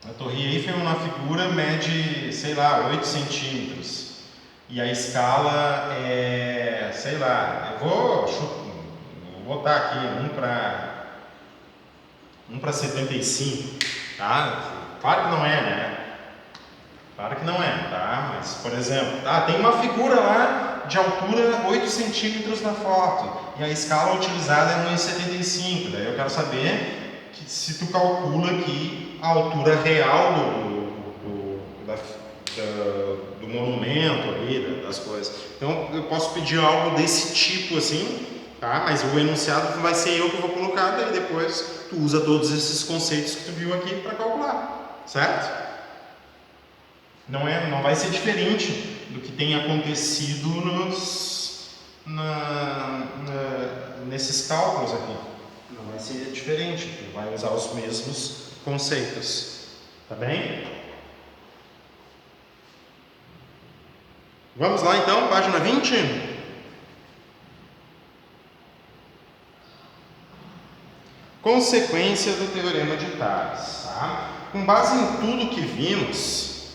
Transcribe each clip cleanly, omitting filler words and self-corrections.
A Torre Eiffel, uma figura, mede, sei lá, 8 centímetros. E a escala é, sei lá, eu vou botar aqui 1 para 75, tá? Claro que não é, né? Claro que não é, tá? Mas, por exemplo, tem uma figura lá de altura 8 centímetros na foto e a escala utilizada é 1,75. Daí eu quero saber que, se tu calcula aqui a altura real do monumento ali, das coisas. Então eu posso pedir algo desse tipo assim, tá? Mas o enunciado vai ser eu que vou colocar, daí depois tu usa todos esses conceitos que tu viu aqui para calcular, certo? Não vai ser diferente do que tem acontecido nesses cálculos aqui. Não vai ser diferente, tu vai usar os mesmos conceitos. Tá bem? Vamos lá então, página 20. Consequência do Teorema de Tales. Tá? Com base em tudo que vimos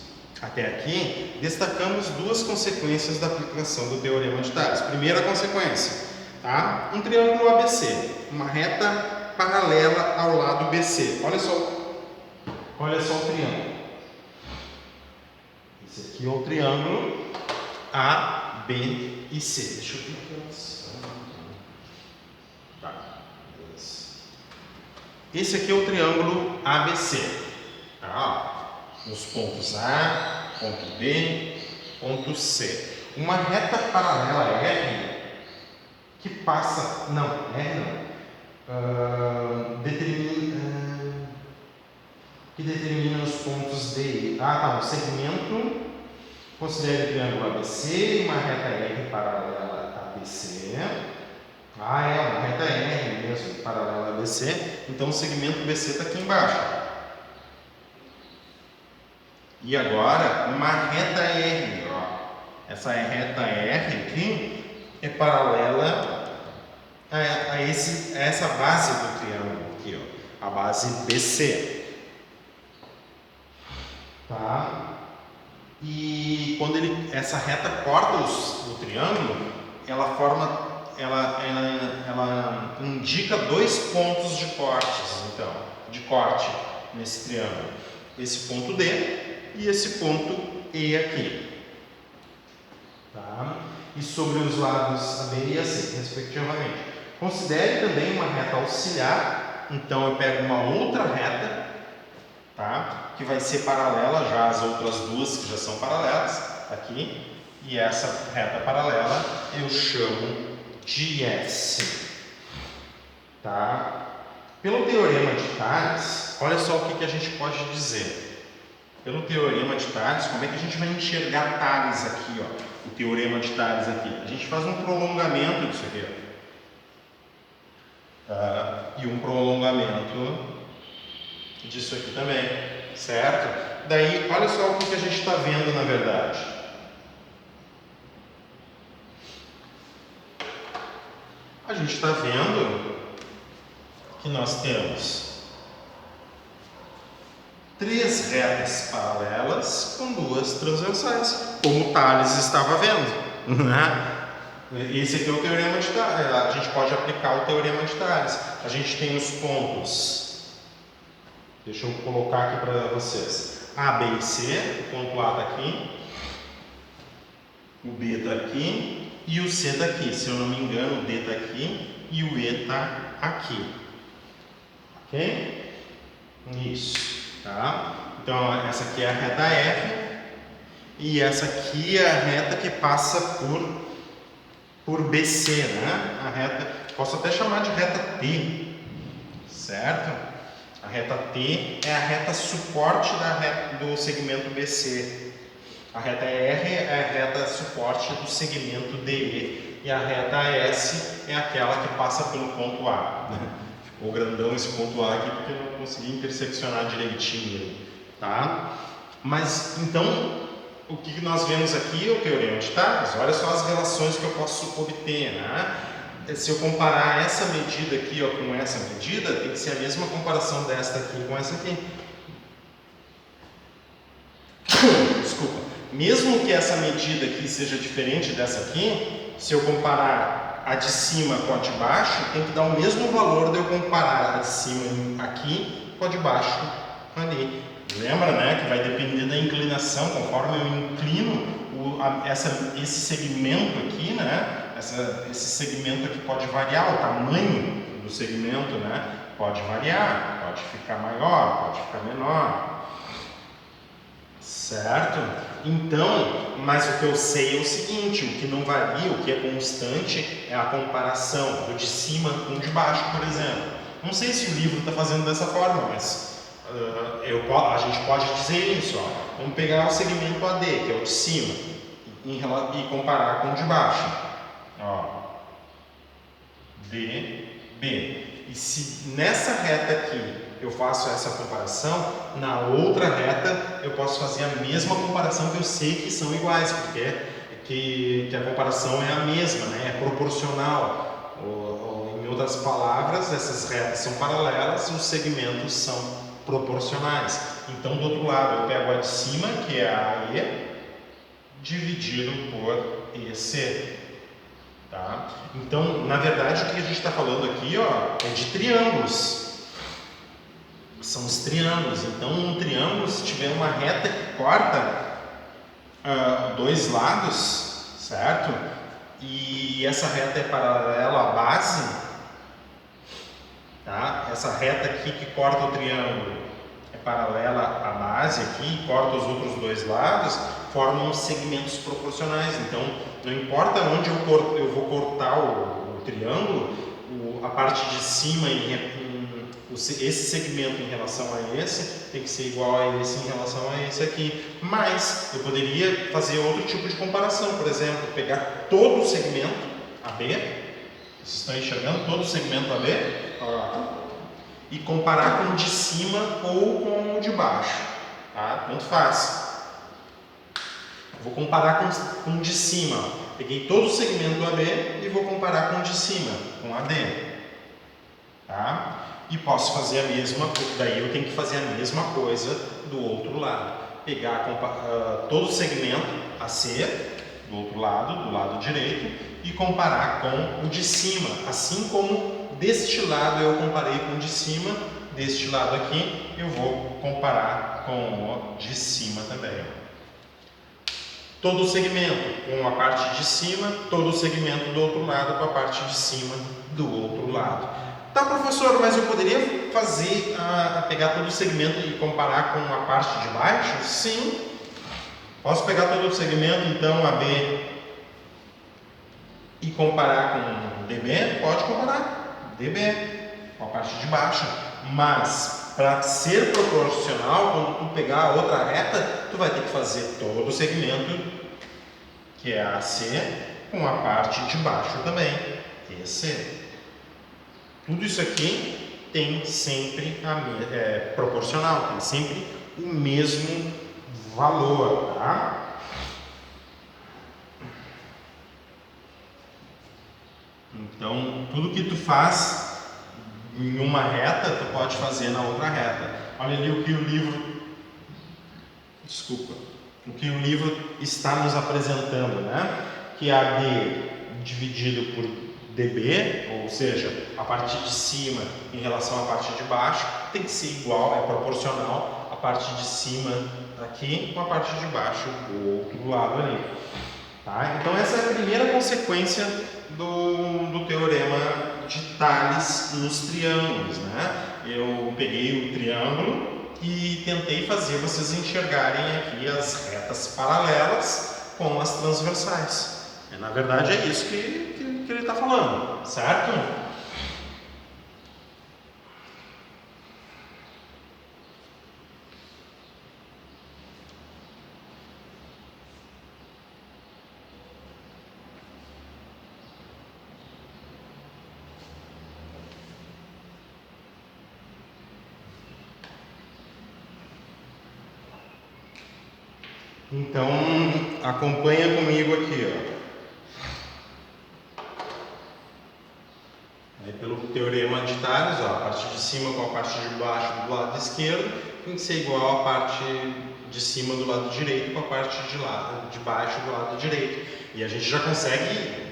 até aqui, destacamos duas consequências da aplicação do Teorema de Tales. Primeira consequência, tá? Um triângulo ABC, uma reta paralela ao lado BC. Olha só o triângulo. Esse aqui é o triângulo A, B e C. Deixa eu ver aqui. Tá. Esse aqui é o triângulo ABC. Tá? Nos pontos A, ponto B, ponto C. Uma reta paralela R que passa. Não, R não. Que determina os pontos D e E. Um segmento. Considere o triângulo ABC e uma reta R paralela a ABC. É uma reta R mesmo, paralela a ABC. Então o segmento BC está aqui embaixo. E agora, uma reta R, ó. Essa reta R aqui é paralela a essa base do triângulo aqui, ó, a base BC. Tá? E quando essa reta corta o triângulo, ela indica dois pontos de corte nesse triângulo. Esse ponto D e esse ponto E aqui. Tá? E sobre os lados A, B e A, C, respectivamente. Considere também uma reta auxiliar. Então eu pego uma outra reta, tá? Que vai ser paralela já às outras duas que já são paralelas, aqui. E essa reta paralela eu chamo de S. Tá? Pelo Teorema de Tales, olha só o que a gente pode dizer. Pelo Teorema de Tales, como é que a gente vai enxergar Tales aqui, ó? O Teorema de Tales aqui. A gente faz um prolongamento disso aqui, ó. E um prolongamento disso aqui também, certo? Daí, olha só o que a gente está vendo na verdade. A gente está vendo que nós temos três retas paralelas com duas transversais, como Tales estava vendo, né? Esse aqui é o Teorema de Tales. A gente pode aplicar o Teorema de Tales. A gente tem os pontos. Deixa eu colocar aqui para vocês. A, B e C. O ponto A está aqui. O B está aqui. E o C está aqui. Se eu não me engano, o D está aqui. E o E está aqui. Ok? Isso. Tá? Então, essa aqui é a reta F. E essa aqui é a reta que passa por BC, né? A reta, posso até chamar de reta T, certo? A reta T é a reta suporte do segmento BC. A reta R é a reta suporte do segmento DE. E a reta S é aquela que passa pelo ponto A. Ficou grandão esse ponto A aqui porque eu não consegui interseccionar direitinho, tá? Mas, então, o que nós vemos aqui é o Teorema de Tales. Olha só as relações que eu posso obter, né? Se eu comparar essa medida aqui, ó, com essa medida, tem que ser a mesma comparação desta aqui com essa aqui. desculpa. Mesmo que essa medida aqui seja diferente dessa aqui, se eu comparar a de cima com a de baixo, tem que dar o mesmo valor de eu comparar a de cima aqui com a de baixo ali. Lembra, né, que vai depender da inclinação, conforme eu inclino esse segmento aqui, né, esse segmento aqui pode variar, o tamanho do segmento, né, pode variar, pode ficar maior, pode ficar menor, certo? Então, mas o que eu sei é o seguinte, o que não varia, o que é constante é a comparação do de cima com o de baixo, por exemplo. Não sei se o livro está fazendo dessa forma, mas a gente pode dizer isso, ó. Vamos pegar o segmento AD, que é o de cima, e comparar com o de baixo. Ó. DB. E se nessa reta aqui eu faço essa comparação, na outra reta eu posso fazer a mesma comparação que eu sei que são iguais, porque que a comparação é a mesma, né? É proporcional. Em outras palavras, essas retas são paralelas e os segmentos são proporcionais. Então, do outro lado, eu pego a de cima, que é a AE, dividido por EC. Tá? Então, na verdade, o que a gente está falando aqui, ó, é de triângulos. São os triângulos. Então, um triângulo, se tiver uma reta que corta dois lados, certo? E essa reta é paralela à base, tá? Essa reta aqui que corta o triângulo é paralela à base aqui, corta os outros dois lados, formam segmentos proporcionais. Então, não importa onde eu vou cortar o triângulo, a parte de cima, esse segmento em relação a esse, tem que ser igual a esse em relação a esse aqui. Mas, eu poderia fazer outro tipo de comparação. Por exemplo, pegar todo o segmento AB, vocês estão enxergando todo o segmento AB? E comparar com o de cima ou com o de baixo, tá? Tanto faz. Vou comparar com o de cima. Peguei todo o segmento do AB e vou comparar com o de cima, com AD. Tá? E posso fazer a mesma coisa, daí eu tenho que fazer a mesma coisa do outro lado. Pegar todo o segmento AC, do outro lado, do lado direito, e comparar com o de cima, assim como deste lado eu comparei com o de cima, deste lado aqui eu vou comparar com o de cima também. Todo o segmento com a parte de cima, todo o segmento do outro lado com a parte de cima do outro lado. Tá, professor, mas eu poderia pegar todo o segmento e comparar com a parte de baixo? Sim. Posso pegar todo o segmento, então, AB e comparar com DB? Pode comparar. DB com a parte de baixo. Mas, para ser proporcional, quando tu pegar a outra reta, tu vai ter que fazer todo o segmento, que é AC, com a parte de baixo também, EC. Tudo isso aqui tem sempre proporcional, tem sempre o mesmo valor, tá? Então, tudo que tu faz em uma reta, tu pode fazer na outra reta. Olha ali o que o livro... Desculpa. O que o livro está nos apresentando, né? Que é AD dividido por DB, ou seja, a parte de cima em relação à parte de baixo, tem que ser igual, é proporcional a parte de cima aqui com a parte de baixo do outro lado ali. Tá? Então essa é a primeira consequência do teorema de Tales nos triângulos, né? Eu peguei o triângulo e tentei fazer vocês enxergarem aqui as retas paralelas com as transversais. Na verdade é isso que ele está falando, certo? Então, acompanha comigo aqui, ó. Aí, pelo teorema de Tales, ó, a parte de cima com a parte de baixo do lado esquerdo, tem que ser igual a parte de cima do lado direito com a parte de baixo do lado direito. E a gente já consegue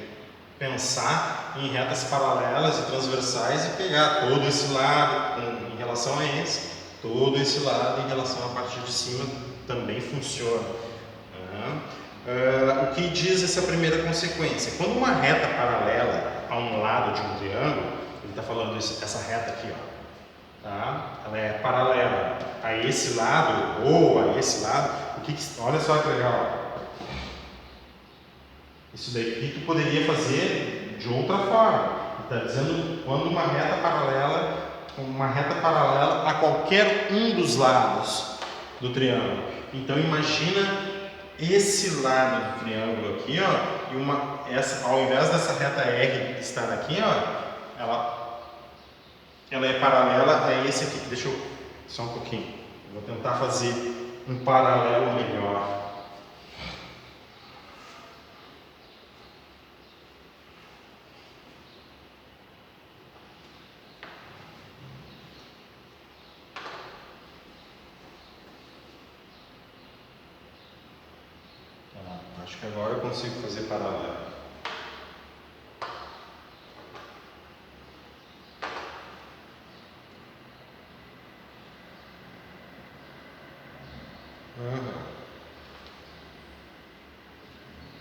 pensar em retas paralelas e transversais e pegar todo esse lado em relação a esse, todo esse lado em relação à parte de cima também funciona. O que diz essa primeira consequência? Quando uma reta paralela a um lado de um triângulo, ele está falando essa reta aqui, ó, tá? Ela é paralela a esse lado ou a esse lado. Olha só que legal. Isso daqui tu poderia fazer de outra forma. Está dizendo quando uma reta paralela a qualquer um dos lados do triângulo. Então imagina esse lado do triângulo aqui, ó, e ao invés dessa reta R estar aqui, ó, ela é paralela a esse aqui. Deixa eu só um pouquinho. Vou tentar fazer um paralelo melhor. Acho que agora eu consigo fazer paralelo.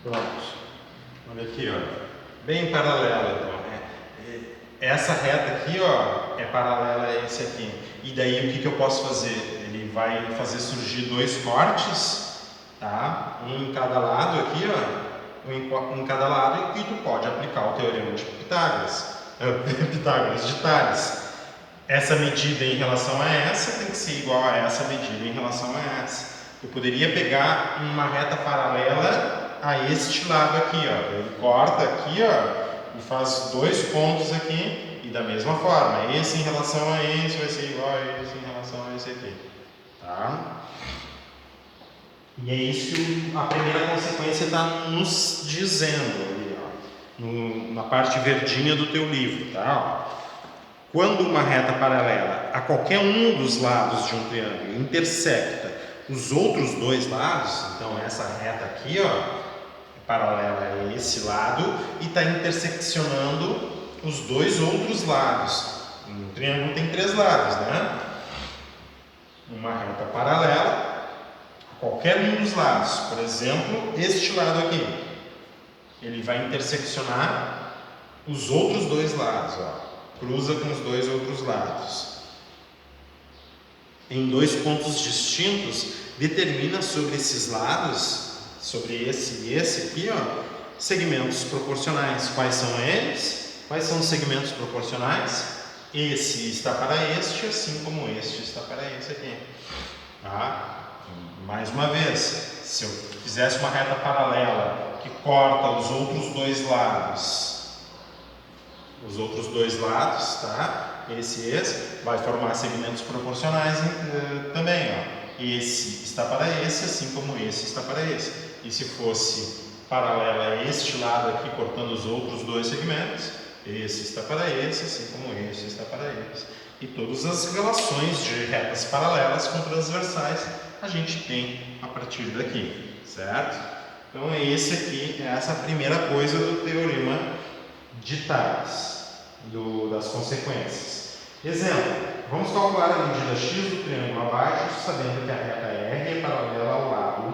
Pronto. Olha aqui, ó. Bem paralela, então. Essa reta aqui, ó, é paralela a esse aqui. E daí o que eu posso fazer? Ele vai fazer surgir dois cortes, tá? Um em cada lado aqui, ó. Um em cada lado, e tu pode aplicar o teorema de Pitágoras. Pitágoras de Tales. Essa medida em relação a essa tem que ser igual a essa medida em relação a essa. Eu poderia pegar uma reta paralela a este lado aqui, ó. Ele corta aqui, ó, e faz dois pontos aqui, e da mesma forma, esse em relação a esse vai ser igual a esse em relação a esse aqui, tá? E é isso que a primeira consequência está nos dizendo ali, ó, na parte verdinha do teu livro, tá? Quando uma reta paralela a qualquer um dos lados de um triângulo intersecta os outros dois lados, então essa reta aqui, ó, é paralela a esse lado e está interseccionando os dois outros lados. Um triângulo tem três lados, né? Uma reta paralela a qualquer um dos lados, por exemplo, este lado aqui, ele vai interseccionar os outros dois lados, ó. Cruza com os dois outros lados. Em dois pontos distintos, determina sobre esses lados, sobre esse e esse aqui, ó, segmentos proporcionais. Quais são eles? Quais são os segmentos proporcionais? Esse está para este, assim como este está para esse aqui. Tá? Mais uma vez, se eu fizesse uma reta paralela que corta os outros dois lados, tá? Esse e esse, vai formar segmentos proporcionais também, ó. Esse está para esse, assim como esse está para esse. E se fosse paralela a este lado aqui, cortando os outros dois segmentos, esse está para esse, assim como esse está para esse. E todas as relações de retas paralelas com transversais a gente tem a partir daqui, certo? Então esse aqui, essa primeira coisa do teorema de Tales, das consequências. Exemplo, vamos calcular a medida x do triângulo abaixo, sabendo que a reta R é paralela ao lado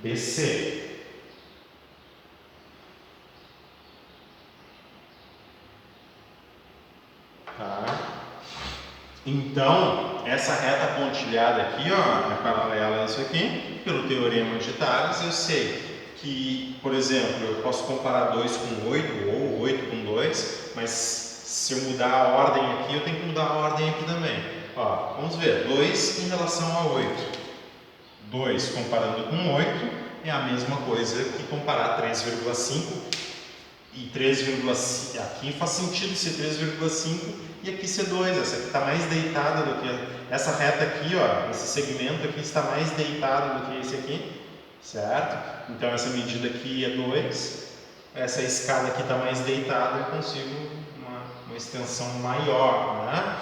BC. Tá? Então, essa reta pontilhada aqui, ó, é paralela a isso aqui. Pelo teorema de Tales, eu sei que, por exemplo, eu posso comparar 2 com 8 ou 8 com 2, mas se eu mudar a ordem aqui, eu tenho que mudar a ordem aqui também. Ó, vamos ver, 2 em relação a 8. 2 comparando com 8 é a mesma coisa que comparar 3,5 e 3,5. Aqui faz sentido ser 3,5 e aqui ser 2. Essa aqui está mais deitada do que essa reta aqui, ó. Esse segmento aqui está mais deitado do que esse aqui, certo? Então essa medida aqui é 2. Essa escada aqui está mais deitada, eu consigo uma extensão maior, né?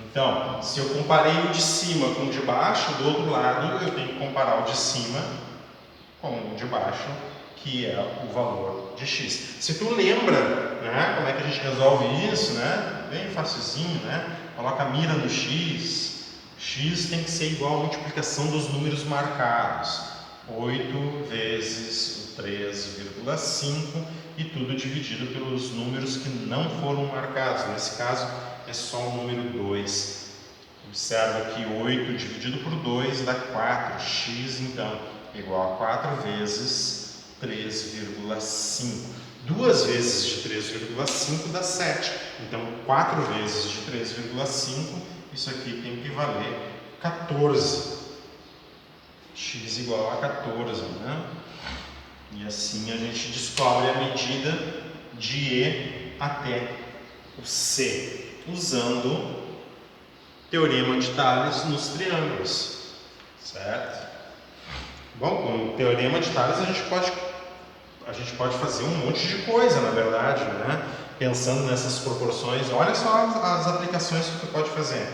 Então, se eu comparei o de cima com o de baixo, do outro lado eu tenho que comparar o de cima com o de baixo, que é o valor de x. Se tu lembra, né, como é que a gente resolve isso, né? Bem facilzinho, né? Coloca a mira no x. X tem que ser igual à multiplicação dos números marcados. 8 vezes o 3,5 e tudo dividido pelos números que não foram marcados. Nesse caso, é só o número 2. Observa que 8 dividido por 2 dá 4. X, então, é igual a 4 vezes 3,5. 2 vezes de 3,5 dá 7. Então, 4 vezes de 3,5, isso aqui tem que valer 14. X igual a 14, né? E assim a gente descobre a medida de E até o C, usando teorema de Tales nos triângulos, certo? Bom, com o teorema de Tales a gente pode fazer um monte de coisa, na verdade, né? Pensando nessas proporções. Olha só as aplicações que tu pode fazer.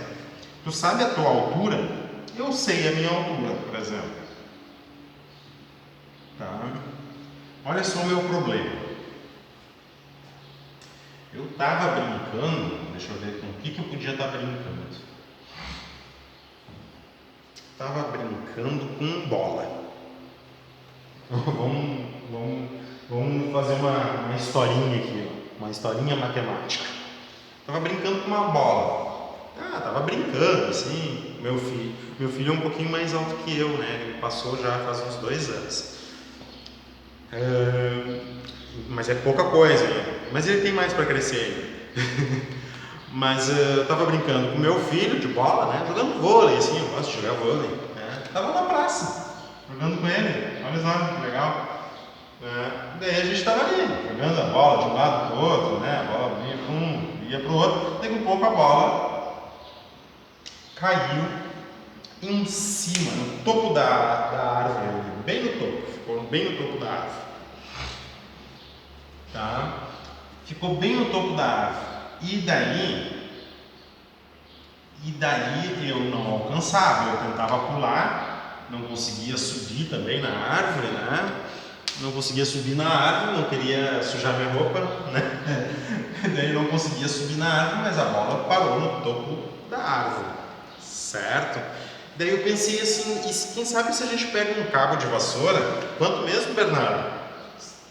Tu sabe a tua altura? Eu sei a minha altura, por exemplo. Tá? Olha só o meu problema. Eu estava brincando, deixa eu ver com o que eu podia estar brincando. Estava brincando com bola. Vamos fazer uma historinha aqui, ó. Uma historinha matemática. Estava brincando com uma bola. Estava brincando, assim. Meu filho é um pouquinho mais alto que eu, né? Ele passou já faz uns 2 anos. Mas é pouca coisa, né? Mas ele tem mais para crescer ainda. Mas eu estava brincando com meu filho de bola, né? Jogando vôlei, assim, eu gosto de jogar vôlei. Né? Estava na praça, jogando com ele. Olha só, que legal. Daí a gente estava ali, jogando a bola de um lado para o outro, né? A bola vinha para um, ia para o outro. Daqui a pouco a bola caiu em cima, no topo da árvore, bem no topo, ficou bem no topo da árvore. Tá? Ficou bem no topo da árvore. E daí eu não alcançava, eu tentava pular, não conseguia subir também na árvore, né? Não conseguia subir na árvore, não queria sujar minha roupa, né? Daí eu não conseguia subir na árvore, mas a bola parou no topo da árvore, certo? Daí eu pensei assim, e quem sabe se a gente pega um cabo de vassoura, quanto mesmo, Bernardo?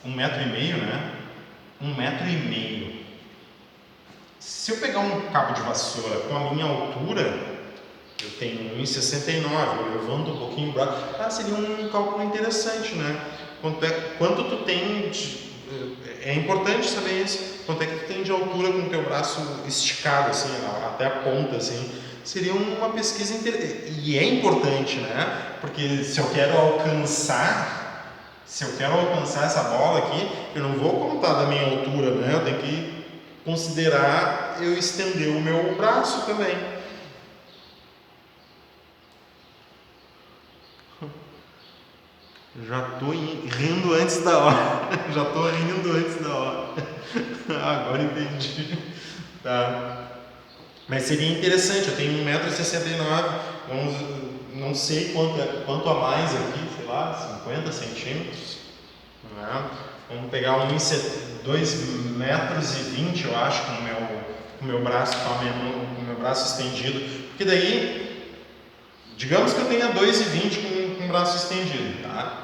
1,5 m, né? 1,5 m. Se eu pegar um cabo de vassoura com a minha altura, eu tenho 1,69, eu levanto um pouquinho o braço, seria um cálculo interessante, né? Quanto tu tem é importante saber isso, quanto é que tu tem de altura com o teu braço esticado, assim, até a ponta, assim. Seria uma pesquisa interessante, e é importante, né? Porque se eu quero alcançar essa bola aqui, eu não vou contar da minha altura, né? Eu tenho que considerar eu estender o meu braço também. Já estou rindo antes da hora. Já estou rindo antes da hora. Agora entendi. Tá. Mas seria interessante, eu tenho 1,69 m, não sei quanto a mais aqui, sei lá, 50 centímetros. Né? Vamos pegar 2,20 m, eu acho, com o meu braço, com o meu braço estendido. Porque daí, digamos que eu tenha 2,20 com o braço estendido, tá?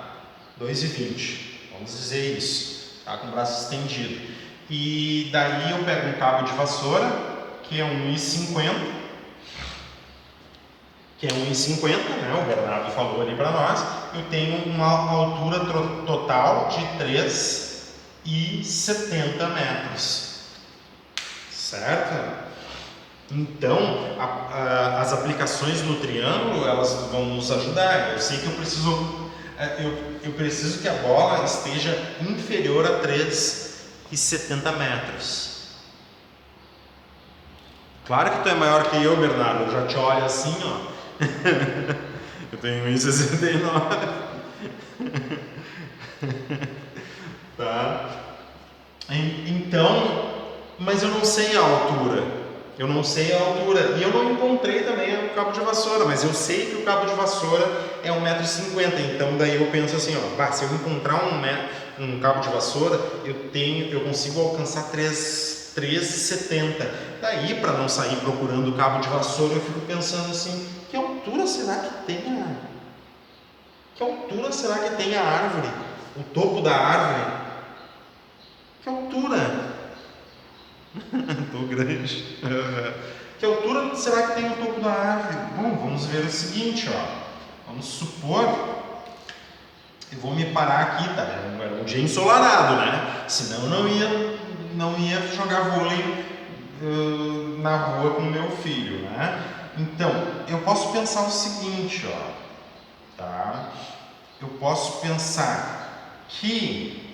2,20, vamos dizer isso, tá? Com o braço estendido. E daí eu pego um cabo de vassoura, que é 1,50, né? O Bernardo falou ali para nós. Eu tenho uma altura total de 3,70 metros, certo? Então, as aplicações no triângulo, elas vão nos ajudar. Eu sei que eu preciso que a bola esteja inferior a 3,70 metros. Claro que tu é maior que eu, Bernardo. Eu já te olho assim, ó. Eu tenho 1,69. Tá? Então, mas eu não sei a altura. Eu não sei a altura. E eu não encontrei também o cabo de vassoura, mas eu sei que o cabo de vassoura é 1,50 m. Então daí eu penso assim, ó, se eu encontrar um cabo de vassoura, eu consigo alcançar 3,70 m. Daí, para não sair procurando o cabo de vassoura, eu fico pensando assim, que altura será que tem a árvore? O topo da árvore? Que altura? Estou grande. Que altura será que tem o topo da árvore? Bom, vamos ver o seguinte, ó. Vamos supor, eu vou me parar aqui, tá? Era um dia ensolarado, né? Senão não ia jogar vôlei na rua com meu filho, né? Então, eu posso pensar o seguinte, ó, tá? Eu posso pensar que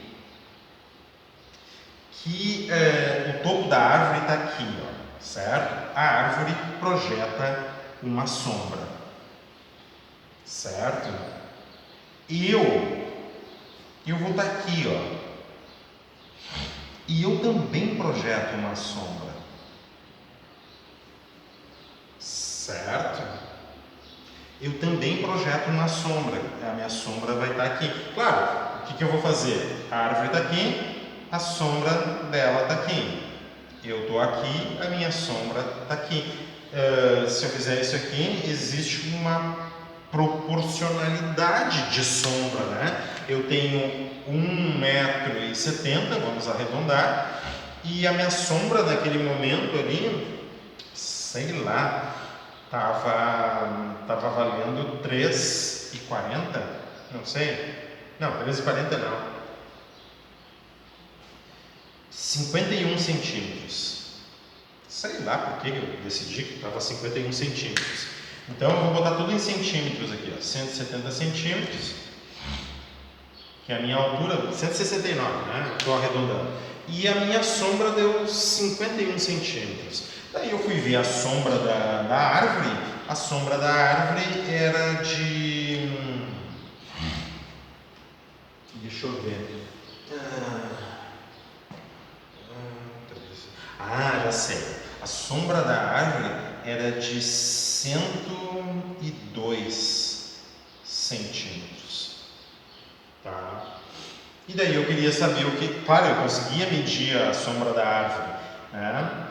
o topo da árvore está aqui, ó, certo? A árvore projeta uma sombra, certo? Eu vou estar aqui, ó, e eu também projeto uma sombra, certo? Eu também projeto uma sombra, a minha sombra vai estar aqui. Claro, o que eu vou fazer? A árvore está aqui, a sombra dela está aqui. Eu estou aqui, a minha sombra está aqui. Se eu fizer isso aqui, existe uma proporcionalidade de sombra, né? Eu tenho 1,70 m, vamos arredondar, e a minha sombra naquele momento ali, sei lá, estava valendo 3,40, não sei. Não, 3,40 não. 51 centímetros. Sei lá por que eu decidi que estava 51 centímetros. Então eu vou botar tudo em centímetros aqui, ó. 170 centímetros, que é a minha altura, 169, né? Estou arredondando. E a minha sombra deu 51 centímetros. Daí eu fui ver a sombra da árvore. A sombra da árvore era de... Deixa eu ver. Já sei. A sombra da árvore era de 102 centímetros. Tá? E daí eu queria saber o que... Claro, eu conseguia medir a sombra da árvore, né?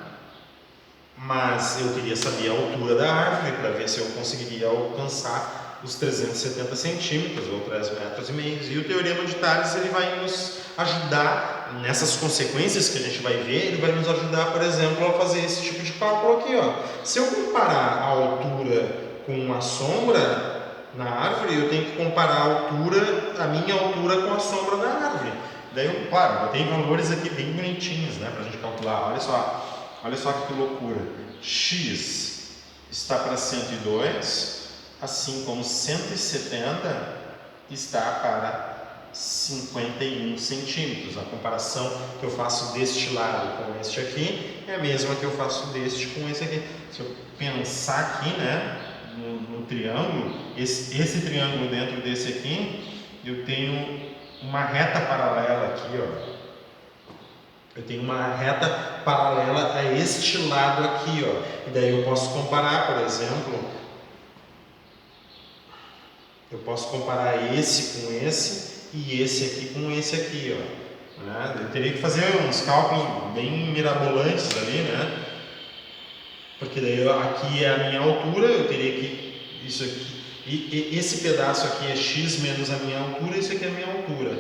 Mas eu queria saber a altura da árvore para ver se eu conseguiria alcançar os 370 centímetros ou 3,5 metros. E o Teorema de Tales ele vai nos ajudar nessas consequências que a gente vai ver. Ele vai nos ajudar, por exemplo, a fazer esse tipo de cálculo aqui, ó. Se eu comparar a altura com a sombra na árvore, eu tenho que comparar a minha altura com a sombra da árvore. Daí eu, claro, botei valores aqui bem bonitinhos, né, para a gente calcular. Olha só que loucura. X está para 102, assim como 170 está para 51 centímetros. A comparação que eu faço deste lado com este aqui é a mesma que eu faço deste com esse aqui. Se eu pensar aqui, né, no triângulo, esse triângulo dentro desse aqui, eu tenho uma reta paralela aqui, ó. Eu tenho uma reta paralela a este lado aqui, ó. E daí eu posso comparar, por exemplo, eu posso comparar esse com esse e esse aqui com esse aqui, ó. Né? Eu teria que fazer uns cálculos bem mirabolantes ali, né? Porque daí aqui é a minha altura, eu teria que... Isso aqui... E esse pedaço aqui é x menos a minha altura, isso aqui é a minha altura.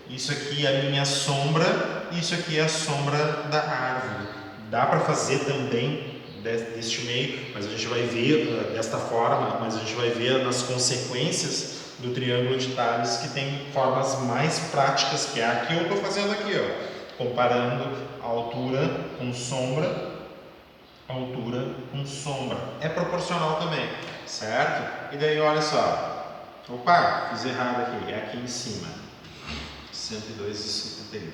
Isso aqui é a minha sombra, isso aqui é a sombra da árvore. Dá para fazer também deste meio, mas a gente vai ver desta forma, mas a gente vai ver nas consequências do triângulo de Tales que tem formas mais práticas, que é a que eu estou fazendo aqui, ó, comparando a altura com sombra, É proporcional também, certo? E daí olha só, opa, fiz errado aqui, é aqui em cima. 102,51.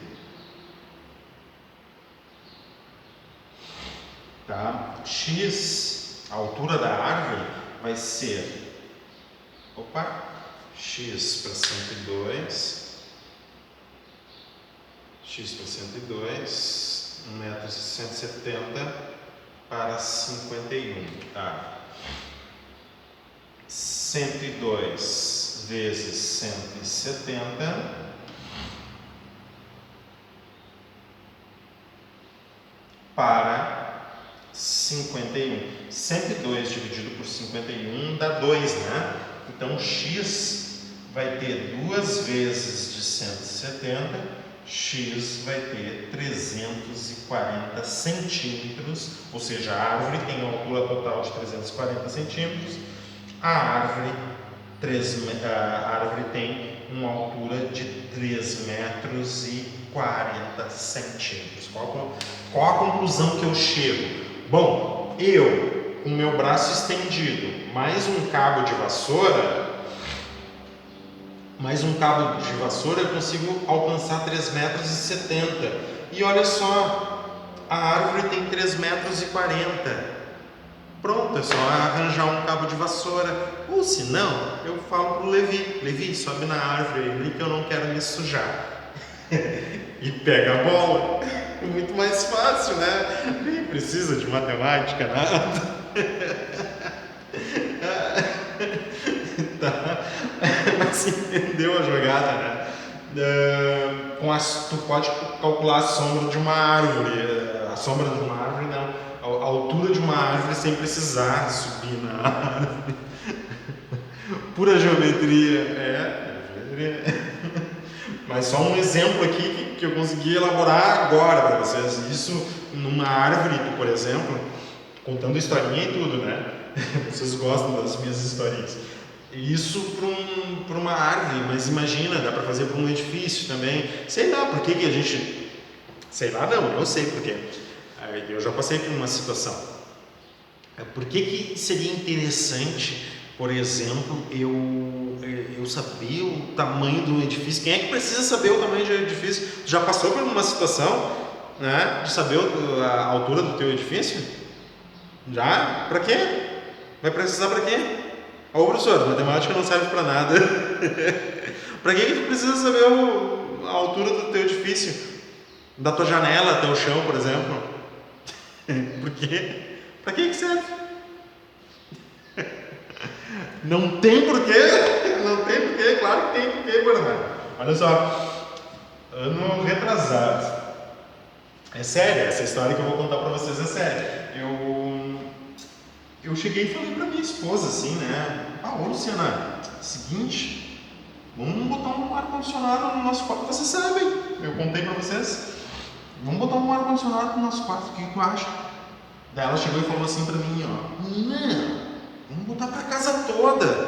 Tá? X, a altura da árvore, vai ser, x para 102, 1,70 m, para 51, tá? 102 vezes 170 para 51. 102 dividido por 51 dá 2, né? Então, x vai ter 2 vezes de 170, x vai ter 340 centímetros, ou seja, a árvore tem uma altura total de 340 centímetros, a árvore tem uma altura de 3 metros e 40 centímetros. Qual a conclusão que eu chego? Bom, eu, com o meu braço estendido, mais um cabo de vassoura, eu consigo alcançar 3 metros e 70. E olha só, a árvore tem 3 metros e 40. Pronto, é só arranjar um cabo de vassoura. Ou se não, eu falo pro Levi: Levi, sobe na árvore ali que eu não quero me sujar. E pega a bola. É muito mais fácil, né? Nem precisa de matemática, nada. Tá. Mas entendeu a jogada, né? Tu pode calcular a sombra de uma árvore. A sombra de uma árvore não. A altura de uma árvore sem precisar subir na árvore. Pura geometria. Geometria. Mas só um exemplo aqui que eu consegui elaborar agora para vocês. Isso numa árvore, por exemplo, contando historinha e tudo, né? Vocês gostam das minhas historinhas. Isso para uma árvore, mas imagina, dá para fazer para um edifício também. Sei lá por que a gente... Sei lá não, eu sei por quê. Eu já passei por uma situação. Por que seria interessante, por exemplo, eu saber o tamanho do edifício? Quem é que precisa saber o tamanho do edifício? Já passou por uma situação, né, de saber a altura do teu edifício? Já? Para quê? Vai precisar para quê? Ô professor, matemática não serve para nada. Para que tu precisa saber a altura do teu edifício? Da tua janela até o chão, por exemplo? Por quê? Para que serve? Não tem porquê? Não tem porquê? Claro que tem porquê, Bernardo. Olha só, ano retrasado. É sério, essa história que eu vou contar para vocês é séria. Eu cheguei e falei para minha esposa assim, né? Ô Luciana, seguinte, vamos botar um ar-condicionado no nosso quarto. Vocês sabem, eu contei para vocês. Vamos botar um ar-condicionado no nosso quarto, o que tu acha? Daí ela chegou e falou assim pra mim, ó: não, vamos botar pra casa toda.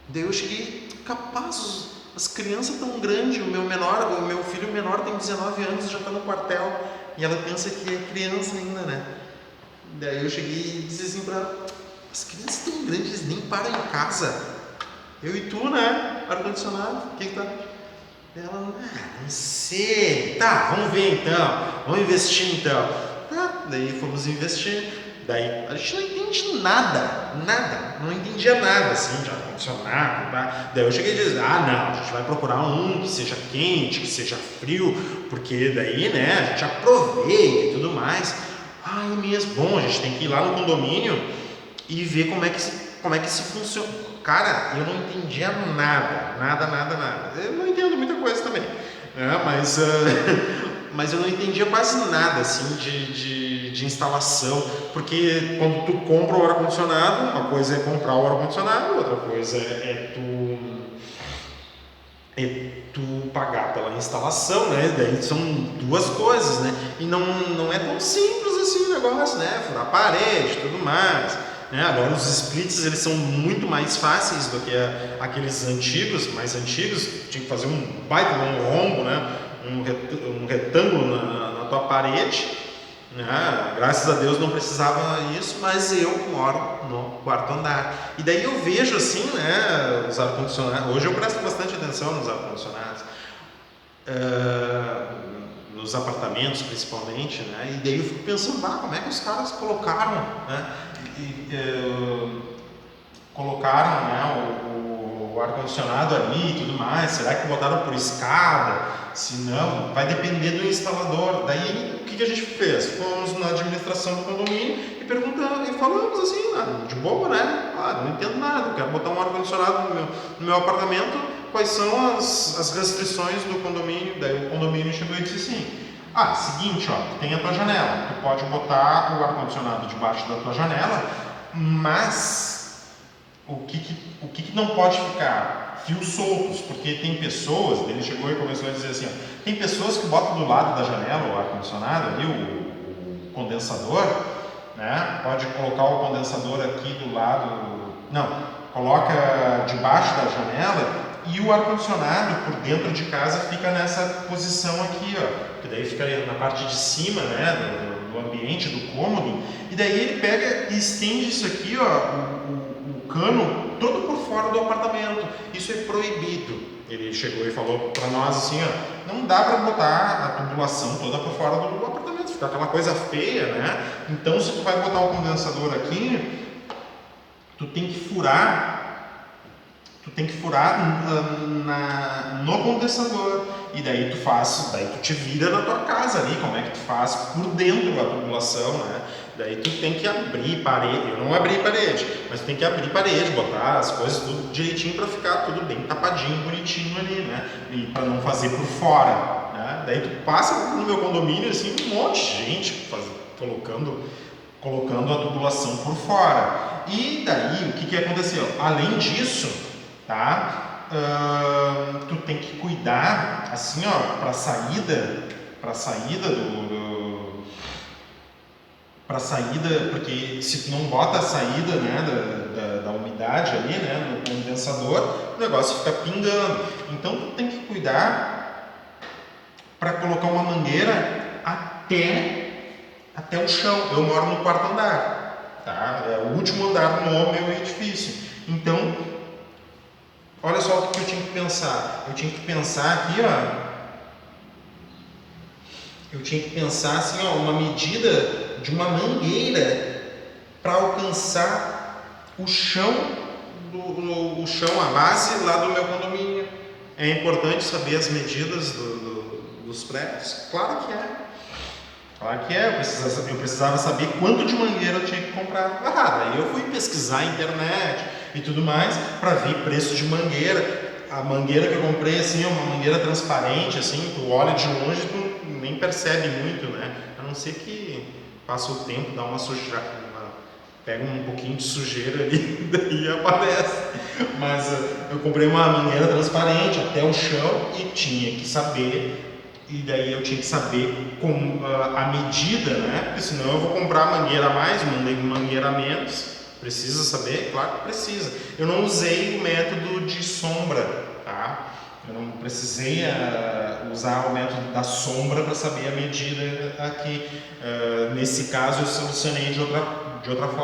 Daí eu cheguei: capaz, as crianças tão grandes, o meu filho menor tem 19 anos e já tá no quartel. E ela pensa que é criança ainda, né? Daí eu cheguei e disse assim pra ela: as crianças tão grandes, eles nem param em casa. Eu e tu, né? Ar-condicionado, o que tá? Ela: não sei. Tá, vamos ver então. Vamos investir então. Tá, daí fomos investir. Daí a gente não entende nada. Não entendia nada assim de ar-condicionado. Tá? Daí eu cheguei a dizer: não, a gente vai procurar um que seja quente, que seja frio, porque daí, né, a gente aproveita e tudo mais. É mesmo. Bom, a gente tem que ir lá no condomínio e ver como é que se funciona. Cara, eu não entendia nada. Eu não entendo muita coisa também, né? Mas eu não entendia quase nada assim de instalação, porque quando tu compra o ar-condicionado, uma coisa é comprar o ar-condicionado, outra coisa é tu pagar pela instalação, né? Daí são duas coisas, né? E não é tão simples assim o negócio, né? Furar a parede e tudo mais. Agora os splits eles são muito mais fáceis do que aqueles mais antigos, tinha que fazer um baita um rombo, né? um retângulo na tua parede, né? Graças a Deus não precisava isso, mas eu moro no quarto andar. E daí eu vejo assim, né, os ar-condicionados. Hoje eu presto bastante atenção nos ar-condicionados, nos apartamentos principalmente, né? E daí eu fico pensando: como é que os caras colocaram, né? Colocaram, né, o ar-condicionado ar-condicionado ali e tudo mais, será que botaram por escada? Se não, vai depender do instalador. Daí, o que a gente fez? Fomos na administração do condomínio e perguntamos, e falamos assim, de boa, né? Não entendo nada, eu quero botar um ar-condicionado no meu apartamento, quais são as restrições do condomínio? Daí o condomínio chegou e disse assim, seguinte, tu tem a tua janela, tu pode botar o ar-condicionado debaixo da tua janela, mas o que não pode ficar? Fios soltos, porque tem pessoas, ele chegou e começou a dizer assim, tem pessoas que botam do lado da janela o ar-condicionado ali, o condensador, né? Pode colocar o condensador aqui do lado, coloca debaixo da janela e o ar-condicionado por dentro de casa fica nessa posição aqui, que daí fica na parte de cima, né, do ambiente, do cômodo, e daí ele pega e estende isso aqui, o cano todo por fora do apartamento. Isso é proibido. Ele chegou e falou para nós assim, não dá para botar a tubulação toda por fora do apartamento, fica aquela coisa feia, né? Então, se tu vai botar o condensador aqui, tu tem que furar no condensador, e daí tu te vira na tua casa ali, como é que tu faz por dentro a tubulação, né? Daí tu tem que abrir parede, eu não abri parede, mas tu tem que abrir parede, botar as coisas tudo direitinho para ficar tudo bem tapadinho, bonitinho ali, né? E para não fazer por fora, né? Daí tu passa no meu condomínio assim, um monte de gente colocando a tubulação por fora. E daí o que aconteceu? Além disso, tu tem que cuidar assim, para saída porque se tu não bota a saída, né, da umidade ali, né, no condensador, o negócio fica pingando. Então tu tem que cuidar para colocar uma mangueira até o chão. Eu moro no 4º andar, é o último andar no meu edifício. Então, olha só o que eu tinha que pensar. Eu tinha que pensar aqui, uma medida de uma mangueira para alcançar o chão, a base lá do meu condomínio. É importante saber as medidas dos prédios? Claro que é. Eu precisava saber quanto de mangueira eu tinha que comprar. Daí eu fui pesquisar na internet e tudo mais para ver preço de mangueira. A mangueira que eu comprei assim é uma mangueira transparente, assim, tu olha de longe tu nem percebe muito, né? A não ser que passa o tempo, dá uma sujeira, pega um pouquinho de sujeira ali, daí aparece. Mas eu comprei uma mangueira transparente até o chão e tinha que saber. E daí eu tinha que saber a medida, né? Porque senão eu vou comprar mangueira a mais, mangueira a menos. Precisa saber? Claro que precisa. Eu não usei o método de sombra, Eu não precisei usar o método da sombra para saber a medida aqui. Nesse caso eu solucionei de outra forma.